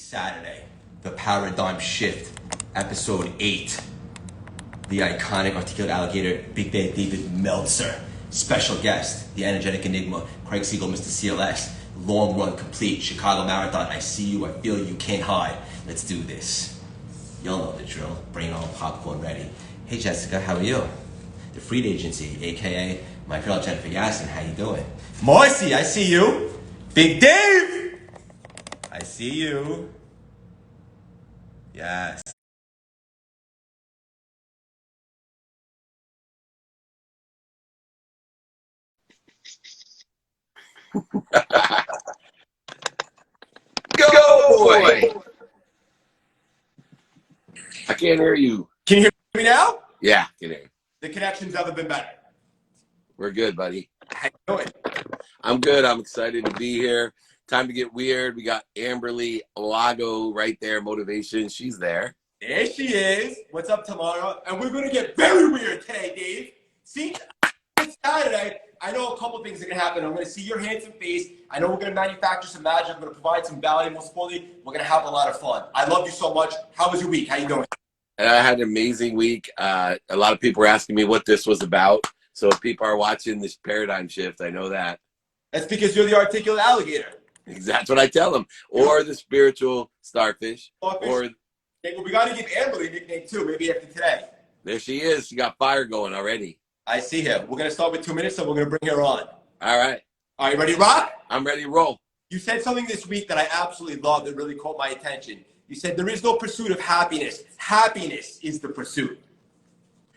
Saturday, the paradigm shift, episode 8. The Iconic Articulate Alligator, Big Bad David Meltzer. Special guest, the energetic enigma, Craig Siegel, Mr. CLS. Long run complete, Chicago Marathon. I see you, I feel you, can't hide. Let's do this. Y'all know the drill. Bring on popcorn ready. Hey Jessica, how are you? The Freed Agency, aka my girl Jennifer Yassin, how you doing? Marcy, I see you. Big Dave, I see you. Yes. Go, boy! I can't hear you. Can you hear me now? Yeah, I can hear you. The connection's never been better. We're good, buddy. How you doing? I'm good. I'm excited to be here. Time to get weird. We got Amberly Lago right there. Motivation. She's there. There she is. What's up tomorrow? And we're going to get very weird today, Dave. See, it's Saturday. I know a couple things are going to happen. I'm going to see your handsome face. I know we're going to manufacture some magic. I'm going to provide some value. Most importantly, we're going to have a lot of fun. I love you so much. How was your week? How you doing? And I had an amazing week. A lot of people were asking me what this was about. So if people are watching this paradigm shift, I know that. That's because you're the articulate alligator. That's what I tell them. Or the spiritual starfish. Or hey, well, we got to give Amberly a nickname too, maybe after today. there she is. She got fire going already. I see her. We're going to start with 2 minutes, so we're going to bring her on. All right. Are you ready to rock? I'm ready to roll. You said something this week that I absolutely loved that really caught my attention. You said there is no pursuit of happiness. Happiness is the pursuit.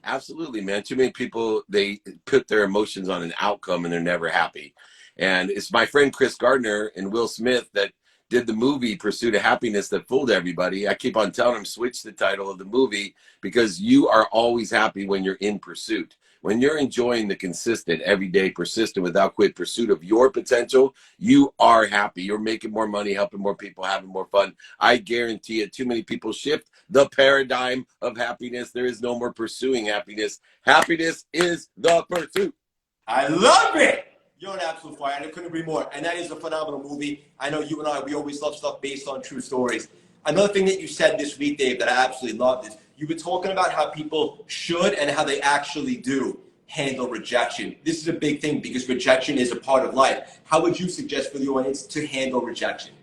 Absolutely, man. Too many people, they put their emotions on an outcome and they're never happy. And it's my friend Chris Gardner and Will Smith that did the movie Pursuit of Happiness that fooled everybody. I keep on telling them, switch the title of the movie because you are always happy when you're in pursuit. When you're enjoying the consistent, everyday, persistent, without quit pursuit of your potential, you are happy. You're making more money, helping more people, having more fun. I guarantee it. Too many people shift the paradigm of happiness. There is no more pursuing happiness. Happiness is the pursuit. I love it. You're an absolute fire, and I couldn't agree more. And that is a phenomenal movie. I know you and I, we always love stuff based on true stories. Another thing that you said this week, Dave, that I absolutely loved is you were talking about how people should and how they actually do handle rejection. This is a big thing because rejection is a part of life. How would you suggest for the audience to handle rejection?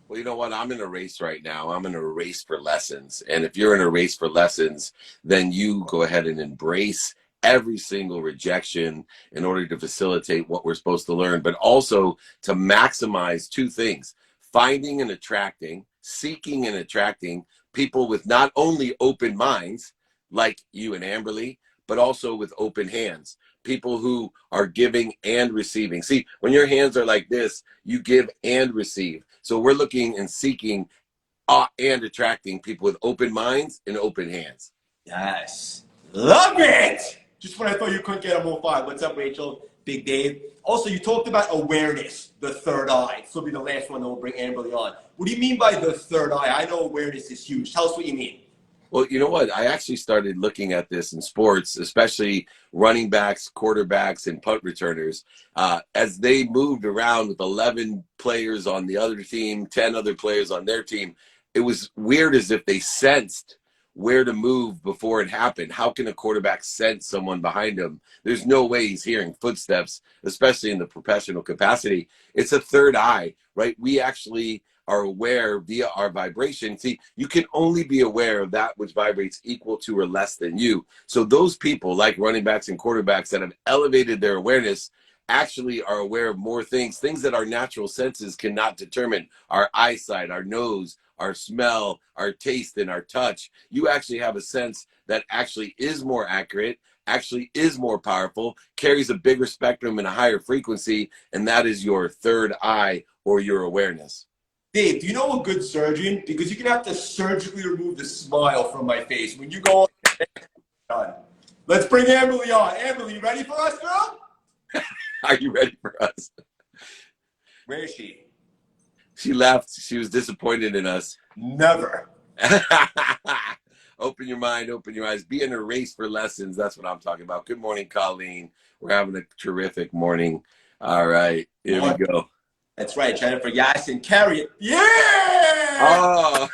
Well, you know what? I'm in a race right now. I'm in a race for lessons. And if you're in a race for lessons, then you go ahead and embrace every single rejection in order to facilitate what we're supposed to learn, but also to maximize two things: finding and attracting, seeking and attracting people with not only open minds like you and Amberly, but also with open hands, people who are giving and receiving. See, when your hands are like this, you give and receive. So we're looking and seeking and attracting people with open minds and open hands. Yes. Love it. Just when I thought you couldn't get them all five. What's up, Rachel? Big Dave. Also, you talked about awareness, the third eye. This will be the last one that we'll bring Amberly on. What do you mean by the third eye? I know awareness is huge. Tell us what you mean. Well, you know what? I actually started looking at this in sports, especially running backs, quarterbacks, and punt returners. As they moved around with 11 players on the other team, 10 other players on their team, it was weird as if they sensed where to move before it happened. How can a quarterback sense someone behind him? There's no way he's hearing footsteps, especially in the professional capacity. It's a third eye, right? We actually are aware via our vibration. See, you can only be aware of that which vibrates equal to or less than you. So those people, like running backs and quarterbacks that have elevated their awareness, actually are aware of more things that our natural senses cannot determine. Our eyesight, our nose, our smell, our taste, and our touch. You actually have a sense that actually is more accurate, actually is more powerful, carries a bigger spectrum and a higher frequency, and that is your third eye or your awareness. Dave, do you know a good surgeon? Because you're going to have to surgically remove the smile from my face. When you go on, let's bring Amberly on. Amberly, you ready for us, girl? Are you ready for us? Where is she? She left. She was disappointed in us. Never. Open your mind, open your eyes. Be in a race for lessons. That's what I'm talking about. Good morning, Colleen. We're having a terrific morning. All right, here we go. That's right, Jennifer Yassin. Carry it. Yeah! Oh,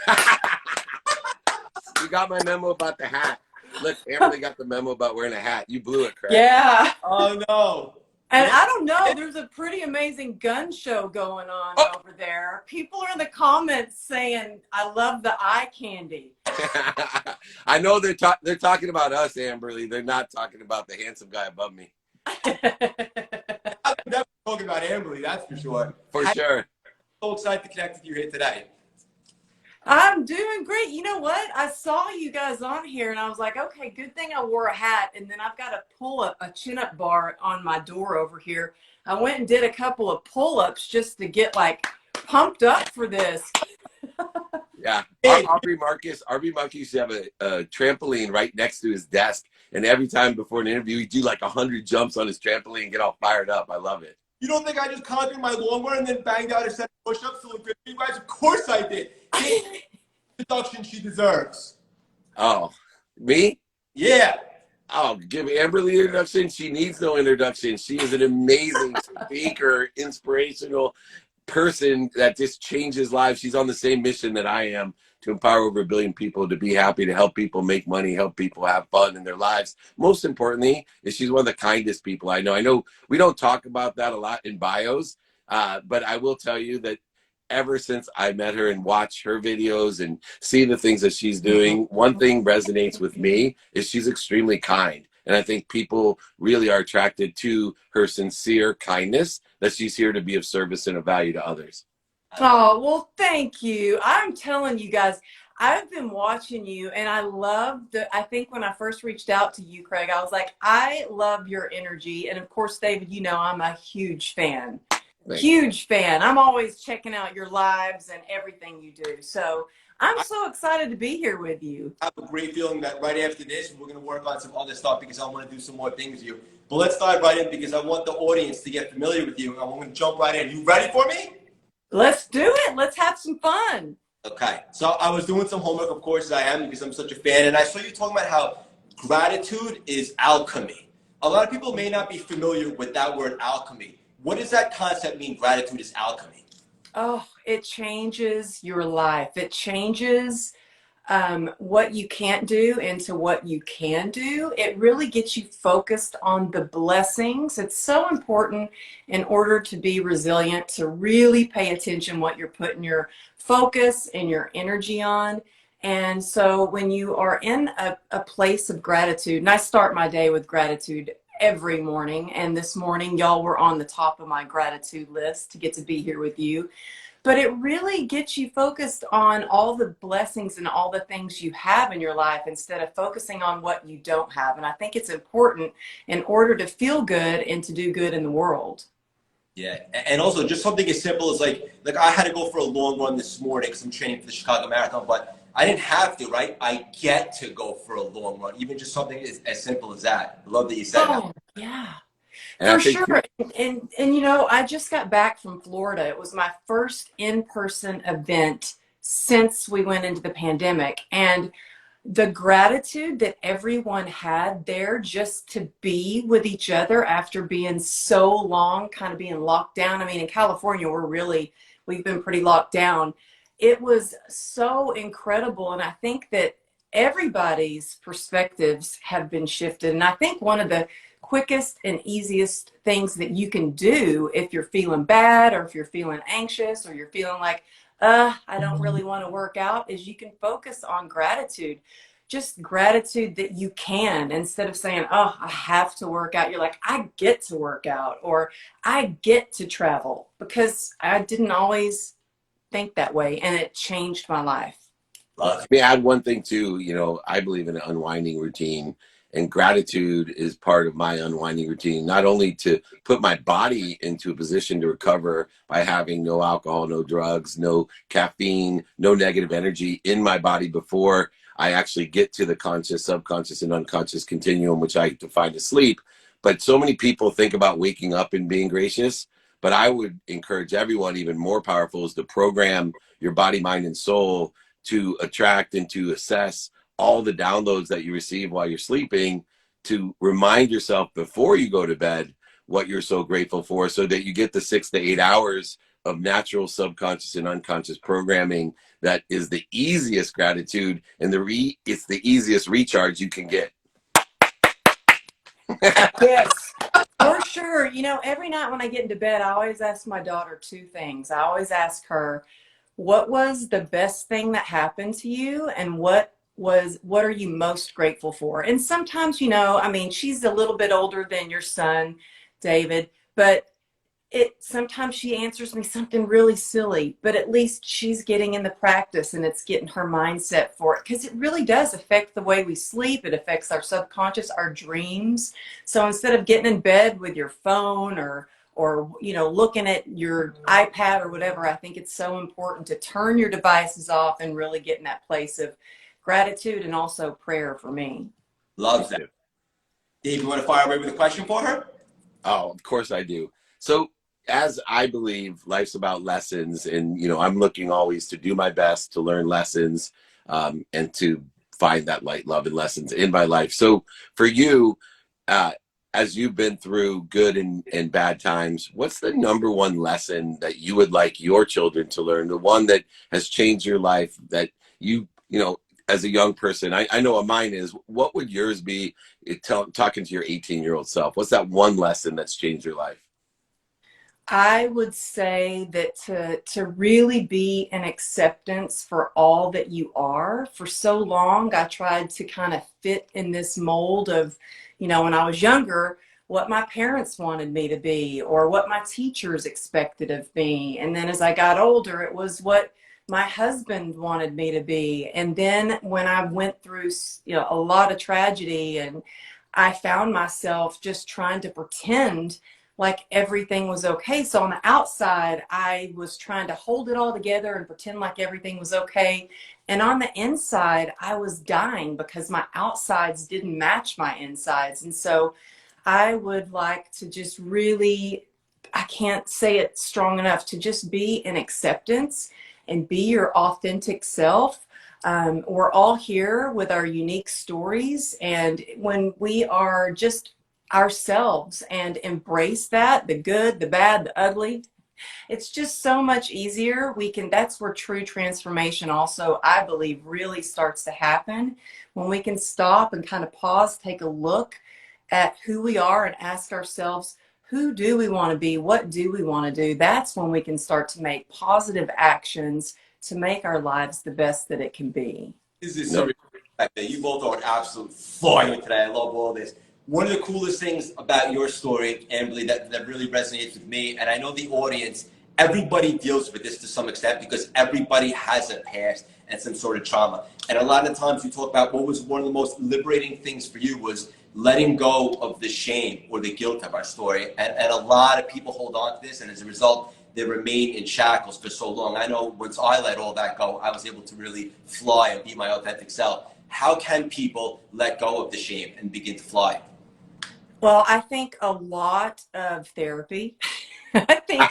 you got my memo about the hat. Look, Amberly got the memo about wearing a hat. You blew it, Craig. Yeah. Oh no. And I don't know, there's a pretty amazing gun show going on over there. People are in the comments saying, I love the eye candy. I know they're talking about us, Amberly. They're not talking about the handsome guy above me. I'm definitely talking about Amberly, that's for sure. For sure. So excited to connect with you here today. I'm doing great. You know what? I saw you guys on here and I was like, okay, good thing I wore a hat. And then I've got a pull-up, a chin-up bar on my door over here. I went and did a couple of pull-ups just to get like pumped up for this. Yeah. Aubrey Marcus used to have a trampoline right next to his desk. And every time before an interview, he'd do like 100 jumps on his trampoline and get all fired up. I love it. You don't think I just conquered my long run and then banged out a set of push-ups to look good for you guys? Of course I did. Introduction she deserves. Oh, me? Yeah. Oh, give Amberly an introduction. She needs no introduction. She is an amazing speaker, inspirational person that just changes lives. She's on the same mission that I am, to empower over 1 billion people to be happy, to help people make money, help people have fun in their lives. Most importantly, is she's one of the kindest people I know. I know we don't talk about that a lot in bios, but I will tell you that ever since I met her and watch her videos and see the things that she's doing, one thing resonates with me is she's extremely kind. And I think people really are attracted to her sincere kindness, that she's here to be of service and of value to others. Oh, well, thank you. I'm telling you guys, I've been watching you and I think when I first reached out to you, Craig, I was like, I love your energy. And of course, David, you know, I'm a huge fan. Huge fan. I'm always checking out your lives and everything you do. So I'm so excited to be here with you. I have a great feeling that right after this, we're going to work on some other stuff because I want to do some more things with you. But let's dive right in because I want the audience to get familiar with you. I'm going to jump right in. You ready for me? Let's do it. Let's have some fun. Okay. So I was doing some homework, of course, as I am, because I'm such a fan. And I saw you talking about how gratitude is alchemy. A lot of people may not be familiar with that word alchemy. What does that concept mean, gratitude is alchemy? Oh, it changes your life. It changes what you can't do into what you can do. It really gets you focused on the blessings. It's so important in order to be resilient, to really pay attention what you're putting your focus and your energy on. And so when you are in a place of gratitude, and I start my day with gratitude every morning, and this morning y'all were on the top of my gratitude list to get to be here with you. But it really gets you focused on all the blessings and all the things you have in your life instead of focusing on what you don't have. And I think it's important in order to feel good and to do good in the world. Yeah, and also just something as simple as like I had to go for a long run this morning because I'm training for the Chicago Marathon, but I didn't have to, right? I get to go for a long run, even just something as simple as that. I love that you said that. Yeah. And For sure. And you know, I just got back from Florida. It was my first in-person event since we went into the pandemic. And the gratitude that everyone had there just to be with each other after being so long, kind of being locked down. I mean, in California, we've been pretty locked down. It was so incredible. And I think that everybody's perspectives have been shifted. And I think one of the quickest and easiest things that you can do if you're feeling bad or if you're feeling anxious or you're feeling like, I don't really want to work out, is you can focus on gratitude. Just gratitude that you can, instead of saying, oh, I have to work out. You're like, I get to work out, or I get to travel, because I didn't always think that way, and it changed my life. Let me add one thing too. You know, I believe in an unwinding routine, and gratitude is part of my unwinding routine. Not only to put my body into a position to recover by having no alcohol, no drugs, no caffeine, no negative energy in my body before I actually get to the conscious, subconscious, and unconscious continuum, which I define as sleep. But so many people think about waking up and being gracious. But I would encourage everyone, even more powerful, is to program your body, mind, and soul to attract and to assess all the downloads that you receive while you're sleeping, to remind yourself before you go to bed what you're so grateful for, so that you get the 6 to 8 hours of natural subconscious and unconscious programming that is the easiest gratitude, and it's the easiest recharge you can get. Yes, for sure. You know, every night when I get into bed, I always ask my daughter two things. I always ask her, what was the best thing that happened to you, and what are you most grateful for? And sometimes, you know, I mean, she's a little bit older than your son, David, but sometimes she answers me something really silly, but at least she's getting in the practice and it's getting her mindset for it, because it really does affect the way we sleep. It affects our subconscious, our dreams. So instead of getting in bed with your phone or you know, looking at your iPad or whatever, I think it's so important to turn your devices off and really get in that place of gratitude and also prayer for me. Loves that. Dave, you want to fire away with a question for her? Oh, of course I do. So, as I believe life's about lessons, and you know, I'm looking always to do my best to learn lessons, and to find that light, love, and lessons in my life. So for you, as you've been through good and bad times, what's the number one lesson that you would like your children to learn? The one that has changed your life, that you know, as a young person, I know what mine is. What would yours be, talking to your 18-year-old self? What's that one lesson that's changed your life? I would say that to really be an acceptance for all that you are. For so long, I tried to kind of fit in this mold of, you know, when I was younger, what my parents wanted me to be or what my teachers expected of me. And then as I got older, it was what my husband wanted me to be. And then when I went through, you know, a lot of tragedy, and I found myself just trying to pretend like everything was okay. So on the outside, I was trying to hold it all together and pretend like everything was okay. And on the inside, I was dying because my outsides didn't match my insides. And so I would like to just really, I can't say it strong enough, to just be in acceptance and be your authentic self. We're all here with our unique stories. And when we are just ourselves and embrace that, the good, the bad, the ugly, it's just so much easier. That's where true transformation also, I believe, really starts to happen, when we can stop and kind of pause, take a look at who we are and ask ourselves, who do we want to be? What do we want to do? That's when we can start to make positive actions to make our lives the best that it can be. This is so you both are an absolute fire today. I love all this. One of the coolest things about your story, Amberly, that really resonates with me, and I know the audience, everybody deals with this to some extent because everybody has a past and some sort of trauma. And a lot of times you talk about what was one of the most liberating things for you was letting go of the shame or the guilt of our story. And a lot of people hold on to this, and as a result, they remain in shackles for so long. I know once I let all that go, I was able to really fly and be my authentic self. How can people let go of the shame and begin to fly? Well, I think a lot of therapy. I think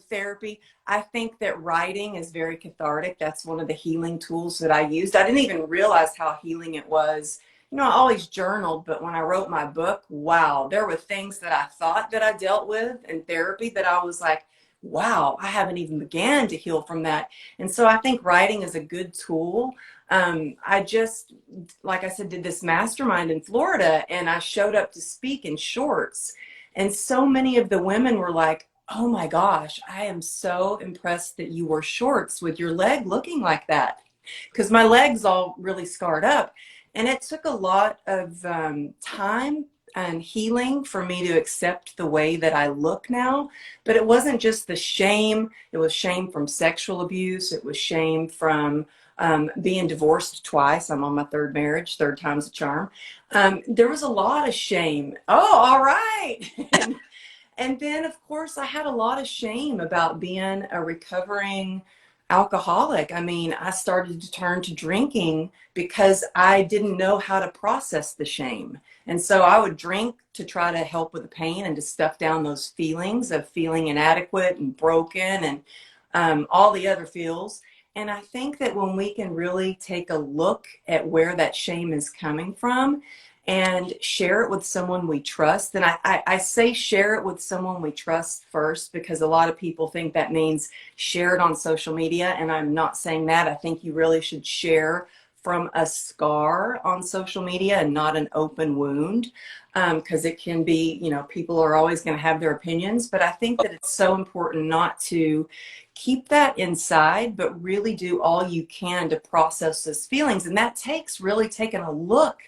therapy. I think that writing is very cathartic. That's one of the healing tools that I used. I didn't even realize how healing it was. You know, I always journaled, but when I wrote my book, wow, there were things that I thought that I dealt with in therapy that I was like, wow, I haven't even began to heal from that. And so I think writing is a good tool. I just, like I said, did this mastermind in Florida, and I showed up to speak in shorts. And so many of the women were like, oh my gosh, I am so impressed that you wore shorts with your leg looking like that. Because my leg's all really scarred up. And it took a lot of time and healing for me to accept the way that I look now. But it wasn't just the shame. It was shame from sexual abuse. It was shame from being divorced twice. I'm on my third marriage, third time's a charm. There was a lot of shame. Oh, all right. And then, of course, I had a lot of shame about being a recovering alcoholic. I mean, I started to turn to drinking because I didn't know how to process the shame. And so I would drink to try to help with the pain and to stuff down those feelings of feeling inadequate and broken and all the other feels. And I think that when we can really take a look at where that shame is coming from and share it with someone we trust. And I say share it with someone we trust first, because a lot of people think that means share it on social media. And I'm not saying that. I think you really should share from a scar on social media and not an open wound, because it can be, you know, people are always going to have their opinions. But I think that it's so important not to keep that inside, but really do all you can to process those feelings. And that takes really taking a look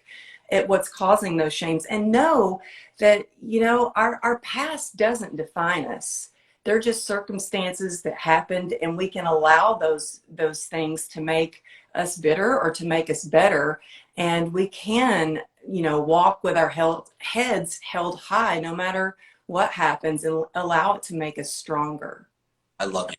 at what's causing those shames, and know that, you know, our past doesn't define us. They're just circumstances that happened, and we can allow those things to make us bitter or to make us better. And we can, you know, walk with our heads held high no matter what happens, and allow it to make us stronger. I love it.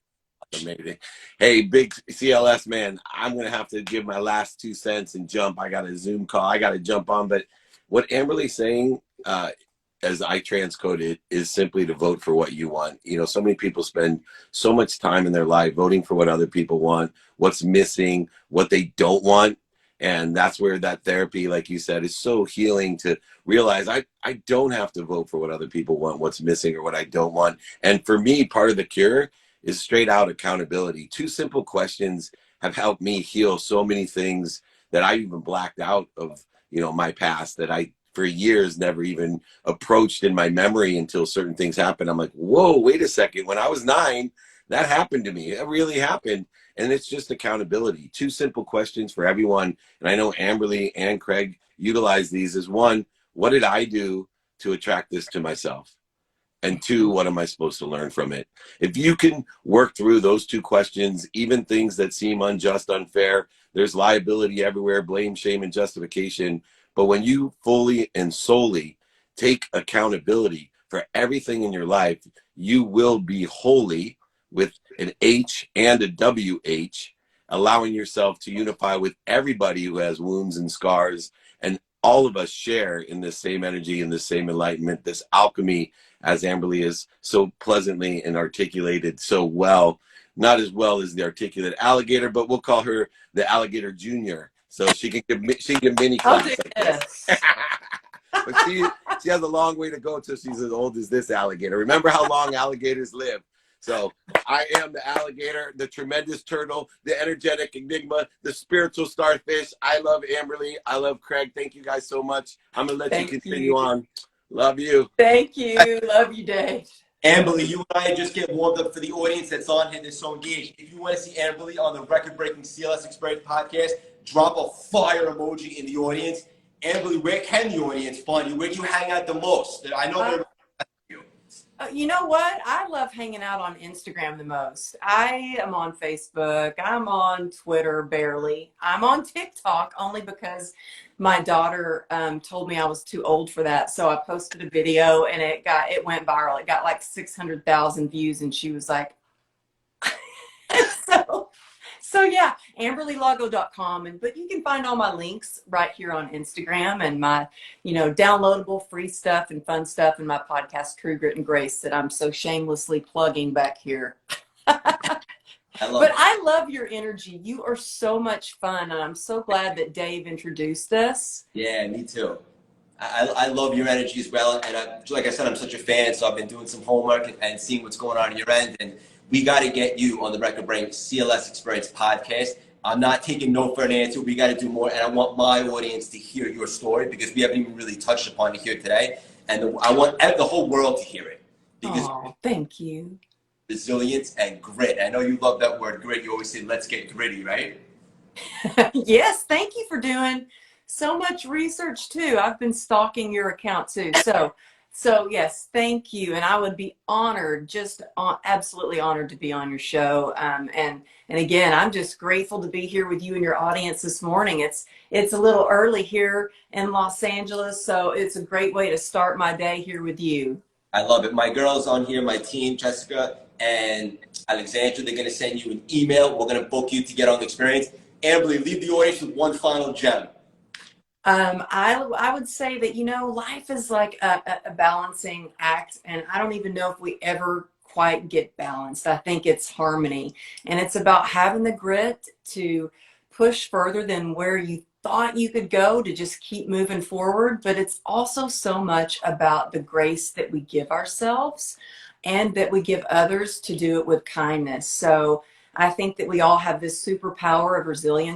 Amazing. Hey, big CLS man, I'm going to have to give my last 2 cents and jump. I got a Zoom call. I got to jump on. But what Amberly's saying, as I transcode it, is simply to vote for what you want. You know, so many people spend so much time in their life voting for what other people want, what's missing, what they don't want. And that's where that therapy, like you said, is so healing, to realize I don't have to vote for what other people want, what's missing, or what I don't want. And for me, part of the cure is straight out accountability. 2 simple questions have helped me heal so many things that I even blacked out of, you know, my past, that I for years never even approached in my memory until certain things happened. I'm like, whoa, wait a second. When I was 9, that happened to me. It really happened. And it's just accountability. 2 simple questions for everyone. And I know Amberly and Craig utilize these as: 1, what did I do to attract this to myself? And 2, what am I supposed to learn from it? If you can work through those 2 questions, even things that seem unjust, unfair, there's liability everywhere, blame, shame, and justification. But when you fully and solely take accountability for everything in your life, you will be holy, with an H and a WH, allowing yourself to unify with everybody who has wounds and scars. And all of us share in this same energy, in this same enlightenment, this alchemy, as Amberly is so pleasantly and articulated so well. Not as well as the articulate alligator, but we'll call her the alligator junior, so she can give mini class like this. But she has a long way to go till she's as old as this alligator. Remember how long alligators live. So I am the alligator, the tremendous turtle, the energetic enigma, the spiritual starfish. I love Amberly. I love Craig. Thank you guys so much. I'm going to let you continue on. Love you. Thank you. Love you, Dave. Amberly, you and I just get warmed up for the audience that's on here. They're so engaged. If you want to see Amberly on the record-breaking CLS Experience podcast, drop a fire emoji in the audience. Amberly, where can the audience find you? Where do you hang out the most? I know they're you know what? I love hanging out on Instagram the most. I am on Facebook. I'm on Twitter, barely. I'm on TikTok only because my daughter told me I was too old for that. So I posted a video and it went viral. It got like 600,000 views, and she was like, so yeah, amberlylago.com. But you can find all my links right here on Instagram, and my, you know, downloadable free stuff and fun stuff, and my podcast, True Grit and Grace, that I'm so shamelessly plugging back here. I love your energy. You are so much fun, and I'm so glad that Dave introduced us. Yeah, me too. I love your energy as well, and like I said, I'm such a fan, so I've been doing some homework and seeing what's going on your end, and we got to get you on the Record Break CLS Experience podcast. I'm not taking no for an answer. We got to do more, and I want my audience to hear your story, because we haven't even really touched upon it here today, and I want the whole world to hear it. Because thank you. Resilience and grit. I know you love that word, grit. You always say, let's get gritty, right? Yes, thank you for doing so much research too. I've been stalking your account too. So yes, thank you. And I would be honored, absolutely honored to be on your show. And again, I'm just grateful to be here with you and your audience this morning. It's a little early here in Los Angeles, so it's a great way to start my day here with you. I love it. My girls on here, my team, Jessica and Alexandra, they're going to send you an email. We're going to book you to get on the experience. Amberly, leave the audience with one final gem. I would say that, you know, life is like a balancing act, and I don't even know if we ever quite get balanced. I think it's harmony, and it's about having the grit to push further than where you thought you could go to just keep moving forward. But it's also so much about the grace that we give ourselves and that we give others to do it with kindness. So I think that we all have this superpower of resilience